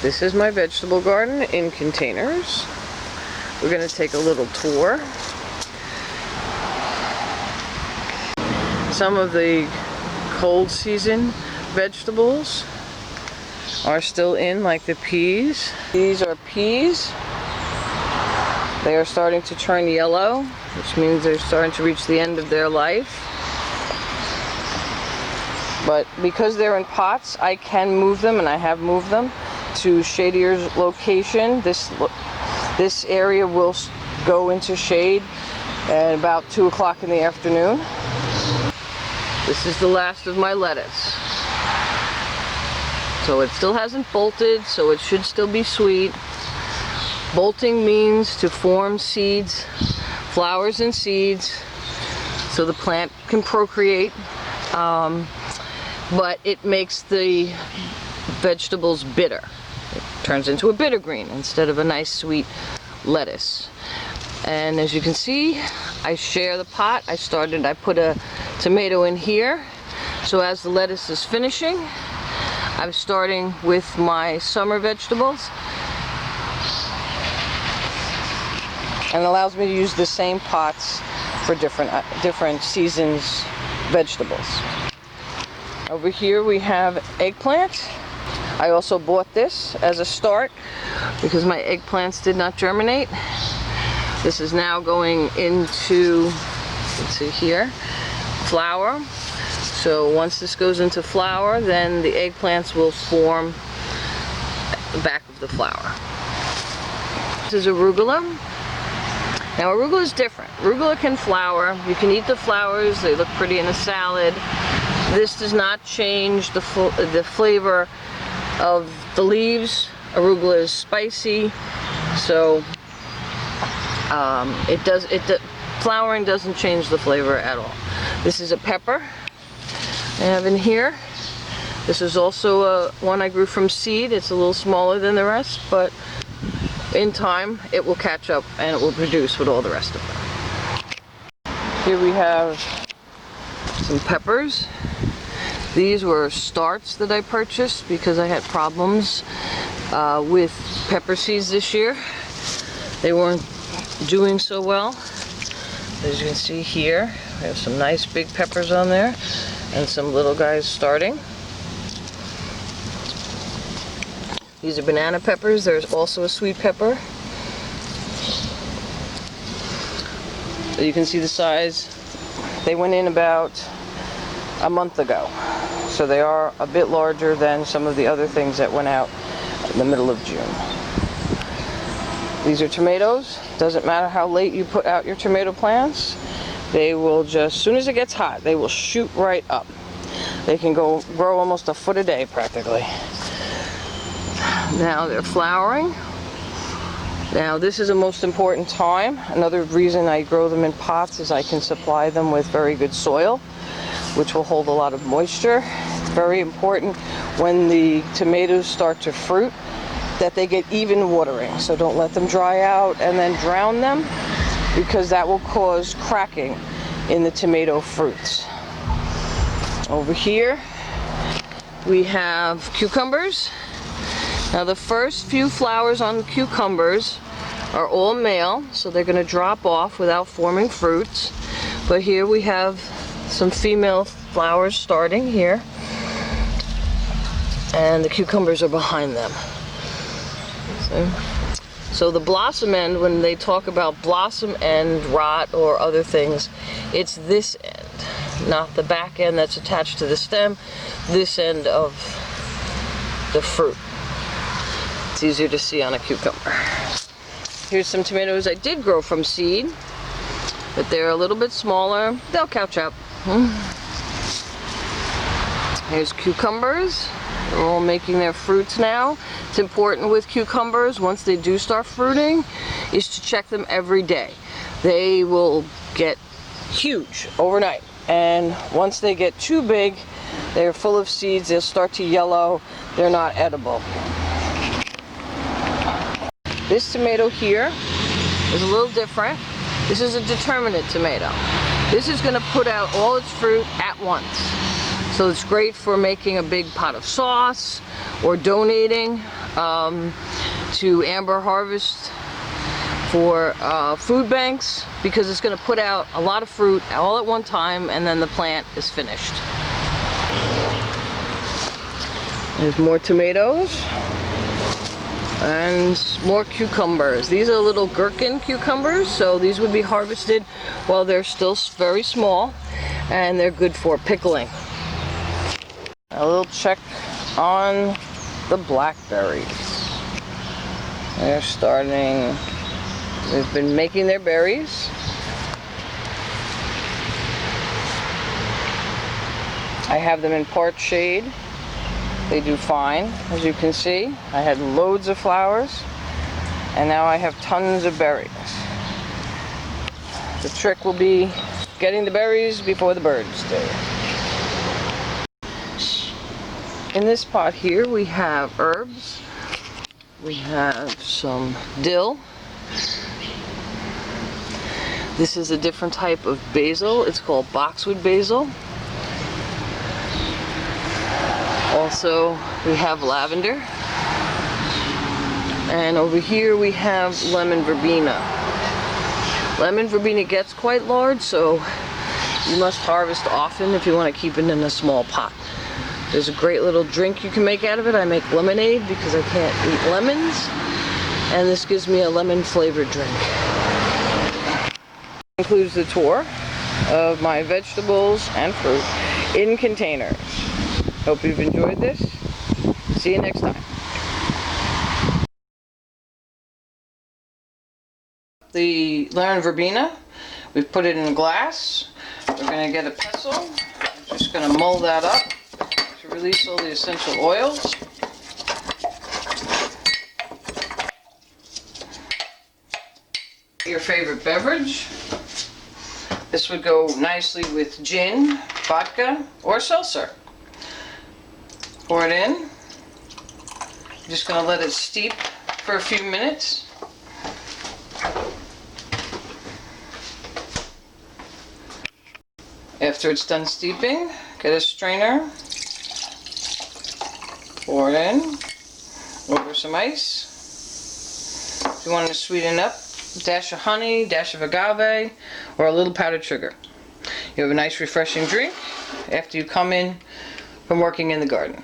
This is my vegetable garden in containers. We're going to take a little tour. Some of the cold season vegetables are still in, like the peas. These are peas. They are starting to turn yellow, which means they're starting to reach the end of their life. But because they're in pots, I can move them, and I have moved them to shadier location. This area will go into shade at about 2 o'clock in the afternoon. This is the last of my lettuce. So it still hasn't bolted, so it should still be sweet. Bolting means to form seeds, flowers and seeds, so the plant can procreate. But it makes the vegetables bitter. It turns into a bitter green instead of a nice sweet lettuce. And as you can see, I share the pot. I put a tomato in here. So as the lettuce is finishing, I'm starting with my summer vegetables. And it allows me to use the same pots for different seasons vegetables. Over here we have eggplant. I also bought this as a start because my eggplants did not germinate. This is now going into, let's see here, flower. So once this goes into flower, then the eggplants will form the back of the flower. This is arugula. Now arugula is different. Arugula can flower. You can eat the flowers. They look pretty in a salad. This does not change the flavor of the leaves. Arugula is spicy, so flowering doesn't change the flavor at all. This is a pepper I have in here. This is also one I grew from seed. It's a little smaller than the rest, but in time it will catch up and it will produce with all the rest of them. Here we have some peppers. These were starts that I purchased because I had problems with pepper seeds this year. They weren't doing so well. As you can see here, we have some nice big peppers on there and some little guys starting. These are banana peppers. There's also a sweet pepper. You can see the size. They went in about a month ago. So they are a bit larger than some of the other things that went out in the middle of June. These are tomatoes. Doesn't matter how late you put out your tomato plants. They will just, as soon as it gets hot, they will shoot right up. They can grow almost a foot a day practically. Now they're flowering. Now this is the most important time. Another reason I grow them in pots is I can supply them with very good soil, which will hold a lot of moisture. It's very important when the tomatoes start to fruit that they get even watering. So don't let them dry out and then drown them, because that will cause cracking in the tomato fruits. Over here we have cucumbers. Now the first few flowers on the cucumbers are all male, so they're going to drop off without forming fruits. But here we have some female flowers starting here, and the cucumbers are behind them. So the blossom end, when they talk about blossom end rot or other things, it's this end, not the back end that's attached to the stem, this end of the fruit. It's easier to see on a cucumber. Here's some tomatoes I did grow from seed, but they're a little bit smaller. They'll catch up. Here's cucumbers. They're all making their fruits now. It's important with cucumbers, once they do start fruiting, is to check them every day. They will get huge overnight, and once they get too big, they're full of seeds, they'll start to yellow, they're not edible. This tomato here is a little different. This is a determinate tomato. This is going to put out all its fruit at once. So it's great for making a big pot of sauce or donating. to amber harvest for food banks, because it's going to put out a lot of fruit all at one time, and then the plant is finished. There's more tomatoes and more cucumbers. These are little gherkin cucumbers, so these would be harvested while they're still very small, and they're good for pickling. A little check on the blackberries. They're starting, they've been making their berries. I have them in part shade. They do fine, as you can see. I had loads of flowers, and now I have tons of berries. The trick will be getting the berries before the birds do. In this pot here we have herbs. We have some dill. This is a different type of basil. It's called boxwood basil. Also, we have lavender. And over here we have lemon verbena. Lemon verbena gets quite large, so you must harvest often if you want to keep it in a small pot. There's a great little drink you can make out of it. I make lemonade because I can't eat lemons, and this gives me a lemon flavored drink. Includes the tour of my vegetables and fruit in containers. Hope you've enjoyed this. See you next time. The lemon verbena, we've put it in a glass. We're going to get a pestle. We're just going to mull that up to release all the essential oils. Your favorite beverage. This would go nicely with gin, vodka, or seltzer. Pour it in. I'm just going to let it steep for a few minutes. After it's done steeping, get a strainer, pour it in over some ice. If you want to sweeten up, a dash of honey, dash of agave, or a little powdered sugar. You have a nice refreshing drink after you come in from working in the garden.